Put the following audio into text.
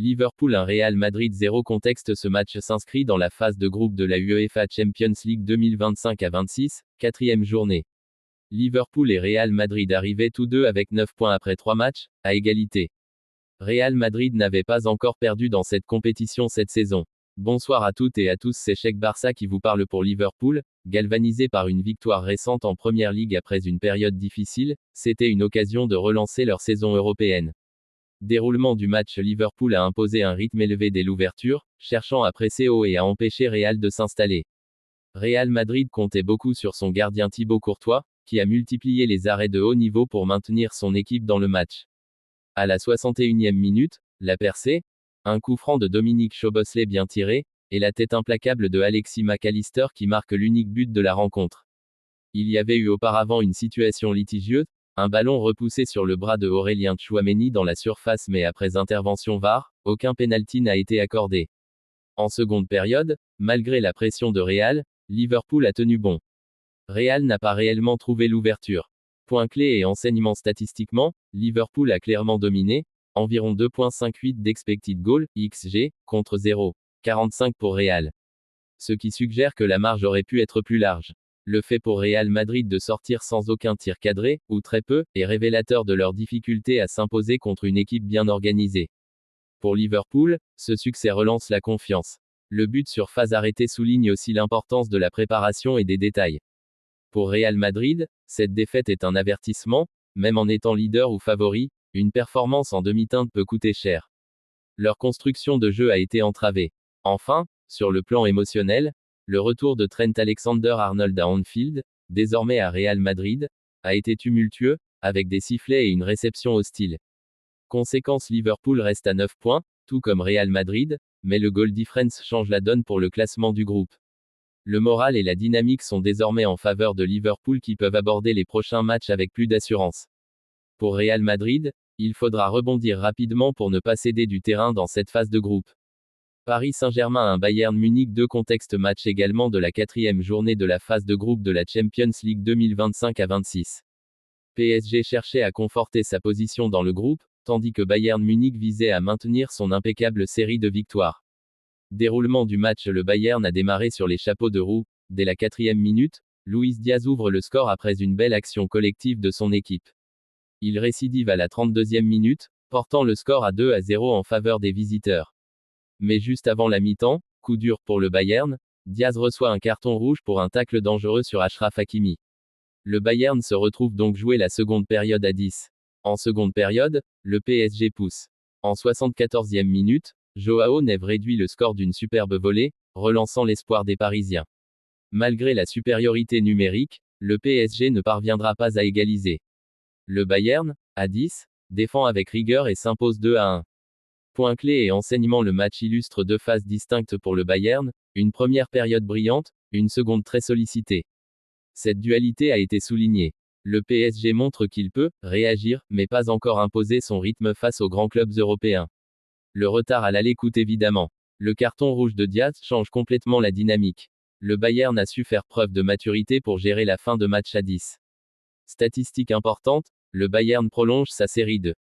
Liverpool 1 Real Madrid 0 Contexte Ce match s'inscrit dans la phase de groupe de la UEFA Champions League 2025 à 26, quatrième journée. Liverpool et Real Madrid arrivaient tous deux avec 9 points après 3 matchs, à égalité. Real Madrid n'avait pas encore perdu dans cette compétition cette saison. Bonsoir à toutes et à tous, c'est Cheikh Barça qui vous parle pour Liverpool. Galvanisé par une victoire récente en Première Ligue après une période difficile, c'était une occasion de relancer leur saison européenne. Déroulement du match. Liverpool a imposé un rythme élevé dès l'ouverture, cherchant à presser haut et à empêcher Real de s'installer. Real Madrid comptait beaucoup sur son gardien Thibaut Courtois, qui a multiplié les arrêts de haut niveau pour maintenir son équipe dans le match. À la 61e minute, la percée, un coup franc de Dominique Szoboszlai bien tiré, et la tête implacable de Alexis Mac Allister qui marque l'unique but de la rencontre. Il y avait eu auparavant une situation litigieuse, un ballon repoussé sur le bras de Aurélien Tchouaméni dans la surface, mais après intervention VAR, aucun pénalty n'a été accordé. En seconde période, malgré la pression de Real, Liverpool a tenu bon. Real n'a pas réellement trouvé l'ouverture. Point clé et enseignement statistiquement, Liverpool a clairement dominé, environ 2,58 d'expected goal, XG, contre 0,45 pour Real. Ce qui suggère que la marge aurait pu être plus large. Le fait pour Real Madrid de sortir sans aucun tir cadré, ou très peu, est révélateur de leur difficulté à s'imposer contre une équipe bien organisée. Pour Liverpool, ce succès relance la confiance. Le but sur phase arrêtée souligne aussi l'importance de la préparation et des détails. Pour Real Madrid, cette défaite est un avertissement, même en étant leader ou favori, une performance en demi-teinte peut coûter cher. Leur construction de jeu a été entravée. Enfin, sur le plan émotionnel, le retour de Trent Alexander-Arnold à Anfield, désormais à Real Madrid, a été tumultueux, avec des sifflets et une réception hostile. Conséquence, Liverpool reste à 9 points, tout comme Real Madrid, mais le goal difference change la donne pour le classement du groupe. Le moral et la dynamique sont désormais en faveur de Liverpool qui peuvent aborder les prochains matchs avec plus d'assurance. Pour Real Madrid, il faudra rebondir rapidement pour ne pas céder du terrain dans cette phase de groupe. Paris Saint-Germain 1 Bayern Munich 2 Contexte match également de la quatrième journée de la phase de groupe de la Champions League 2025 à 26. PSG cherchait à conforter sa position dans le groupe, tandis que Bayern Munich visait à maintenir son impeccable série de victoires. Déroulement du match. Le Bayern a démarré sur les chapeaux de roue. Dès la 4e minute, Luis Diaz ouvre le score après une belle action collective de son équipe. Il récidive à la 32e minute, portant le score à 2-0 en faveur des visiteurs. Mais juste avant la mi-temps, coup dur pour le Bayern, Diaz reçoit un carton rouge pour un tacle dangereux sur Achraf Hakimi. Le Bayern se retrouve donc jouer la seconde période à 10. En seconde période, le PSG pousse. En 74e minute, Joao Neves réduit le score d'une superbe volée, relançant l'espoir des Parisiens. Malgré la supériorité numérique, le PSG ne parviendra pas à égaliser. Le Bayern, à 10, défend avec rigueur et s'impose 2-1. Point clé et enseignement. Le match illustre deux phases distinctes pour le Bayern, une première période brillante, une seconde très sollicitée. Cette dualité a été soulignée. Le PSG montre qu'il peut réagir, mais pas encore imposer son rythme face aux grands clubs européens. Le retard à l'aller coûte évidemment. Le carton rouge de Diaz change complètement la dynamique. Le Bayern a su faire preuve de maturité pour gérer la fin de match à 10. Statistique importante, le Bayern prolonge sa série de